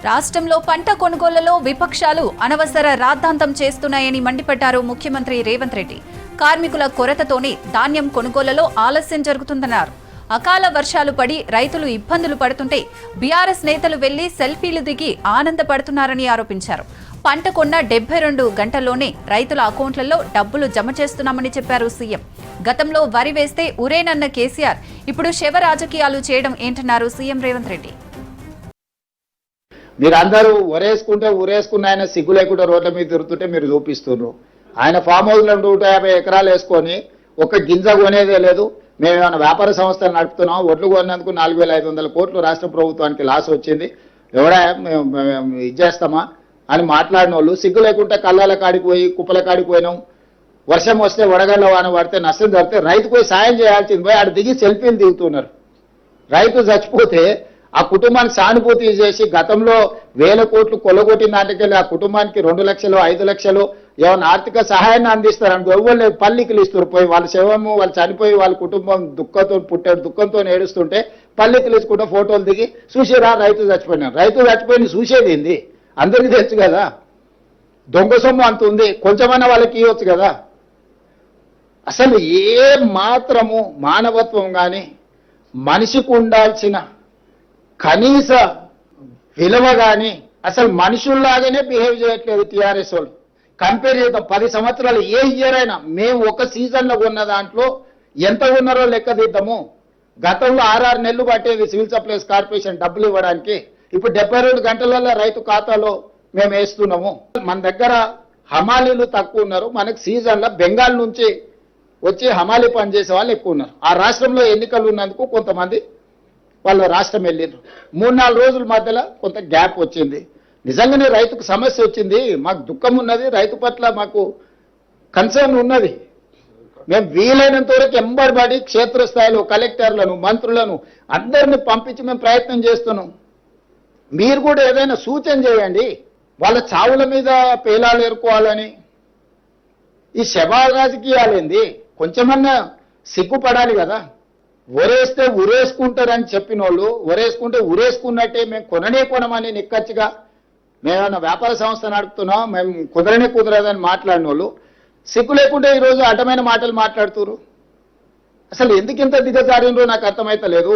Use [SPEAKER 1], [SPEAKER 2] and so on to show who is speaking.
[SPEAKER 1] రాష్ట్రంలో పంట కొనుగోళ్లలో విపక్షాలు అనవసర రాద్ధాంతం చేస్తున్నాయని మండిపడ్డారు ముఖ్యమంత్రి రేవంత్ రెడ్డి. కార్మికుల కొరతతోనే ధాన్యం కొనుగోళ్లలో ఆలస్యం జరుగుతుందన్నారు. అకాల వర్షాలు పడి రైతులు ఇబ్బందులు పడుతుంటే బీఆర్ఎస్ నేతలు వెళ్లి సెల్ఫీలు దిగి ఆనందపడుతున్నారని ఆరోపించారు. పంట కొన్న 72 గంటల్లోనే రైతుల అకౌంట్లలో డబ్బులు జమ చేస్తున్నామని చెప్పారు సీఎం. గతంలో వరి వేస్తే ఉరేనన్న కేసీఆర్ ఇప్పుడు శవ రాజకీయాలు చేయడం ఏంటన్నారు సీఎం రేవంత్ రెడ్డి.
[SPEAKER 2] మీరందరూ ఉరేసుకున్న ఆయన సిగ్గు లేకుండా రోడ్ల మీద తిరుగుతుంటే మీరు చూపిస్తున్నారు. ఆయన ఫామ్ హౌస్లో 150 ఎకరాలు వేసుకొని ఒక గింజ కొనేదే లేదు. మేము ఏమైనా వ్యాపార సంస్థలు నడుపుతున్నాం, ఒడ్లు కొన్నందుకు 4500 కోట్లు రాష్ట్ర ప్రభుత్వానికి లాస్ వచ్చింది, ఎవడా ఇచ్చేస్తామా అని మాట్లాడిన వాళ్ళు సిగ్గు లేకుండా కళ్ళాల కాడికి పోయి కుప్పల కాడికి పోయినాం. వర్షం వస్తే వడగళ్ళ వాన పడితే నష్టం జరిగితే రైతు పోయి సాయం చేయాల్సింది పోయి ఆడ దిగి సెల్ఫీలు దిగుతున్నారు. రైతు చచ్చిపోతే ఆ కుటుంబానికి సానుభూతి చేసి గతంలో 1000 కోట్లు కొల్లగొట్టిన దాంట్లోకెళ్ళి ఆ కుటుంబానికి 2 లక్షలు 5 లక్షలు ఏమైనా ఆర్థిక సహాయాన్ని అందిస్తారని ఎవరు పల్లికలు ఇస్తారు. పోయి వాళ్ళ శవము వాళ్ళు చనిపోయి వాళ్ళ కుటుంబం దుఃఖంతో ఏడుస్తుంటే పల్లికలు ఇచ్చుకుంటే ఫోటోలు దిగి చూసిరా రైతు చచ్చిపోయినారు. రైతు చచ్చిపోయిన చూసేది ఏంది? అందరికీ తెలుసు కదా. దొంగ సొమ్ము అంత ఉంది, కొంచెమన్నా వాళ్ళకి ఇవ్వచ్చు కదా. అసలు ఏ మాత్రము మానవత్వం కానీ మనిషికి ఉండాల్సిన కనీస విలువ కానీ అసలు మనుషుల్లాగానే బిహేవ్ చేయట్లేదు టీఆర్ఎస్ వాళ్ళు. కంపేర్ చేద్దాం 10 సంవత్సరాలు ఏ ఇయర్ అయినా మేము ఒక సీజన్లో ఉన్న దాంట్లో ఎంత ఉన్నారో లెక్క తీద్దాము. గతంలో 6 నెలలు పట్టేది సివిల్ సప్లైస్ కార్పొరేషన్ డబ్బులు ఇవ్వడానికి, ఇప్పుడు 72 గంటలలో రైతు ఖాతాలో మేము వేస్తున్నాము. మన దగ్గర హమాలీలు తక్కువ ఉన్నారు. మనకు సీజన్లో బెంగాల్ నుంచి వచ్చి హమాలీ పని చేసే వాళ్ళు ఎక్కువ ఉన్నారు. ఆ రాష్ట్రంలో ఎన్నికలు ఉన్నందుకు కొంతమంది వాళ్ళ రాష్ట్రం వెళ్ళారు. 3-4 రోజుల మధ్యలో కొంత గ్యాప్ వచ్చింది. నిజంగానే రైతుకు సమస్య వచ్చింది, మాకు దుఃఖం ఉన్నది, రైతు పట్ల మాకు కన్సర్న్ ఉన్నది. మేము వీలైనంత వరకు ఎంబడిపడి క్షేత్రస్థాయిలో కలెక్టర్లను మంత్రులను అందరిని పంపించి మేము ప్రయత్నం చేస్తున్నాం. మీరు కూడా ఏదైనా సూచన చేయండి. వాళ్ళ చావుల మీద పేలాలు ఏరుకోవాలని ఈ శవ రాజకీయాలేంది? కొంచెమన్నా సిగ్గుపడాలి కదా. ఒరేస్తే ఉరేసుకుంటారని చెప్పిన వాళ్ళు ఒరేసుకుంటే ఉరేసుకున్నట్టే మేము కొనమని నిక్కచ్చిగా మేమన్నా వ్యాపార సంస్థ నడుపుతున్నాం, మేము కుదరదని మాట్లాడిన వాళ్ళు సిగ్గు లేకుండా ఈరోజు అడ్డమైన మాటలు మాట్లాడుతున్నారు. అసలు ఎందుకు ఇంత దిగజారినరో నాకు అర్థమైతలేదు.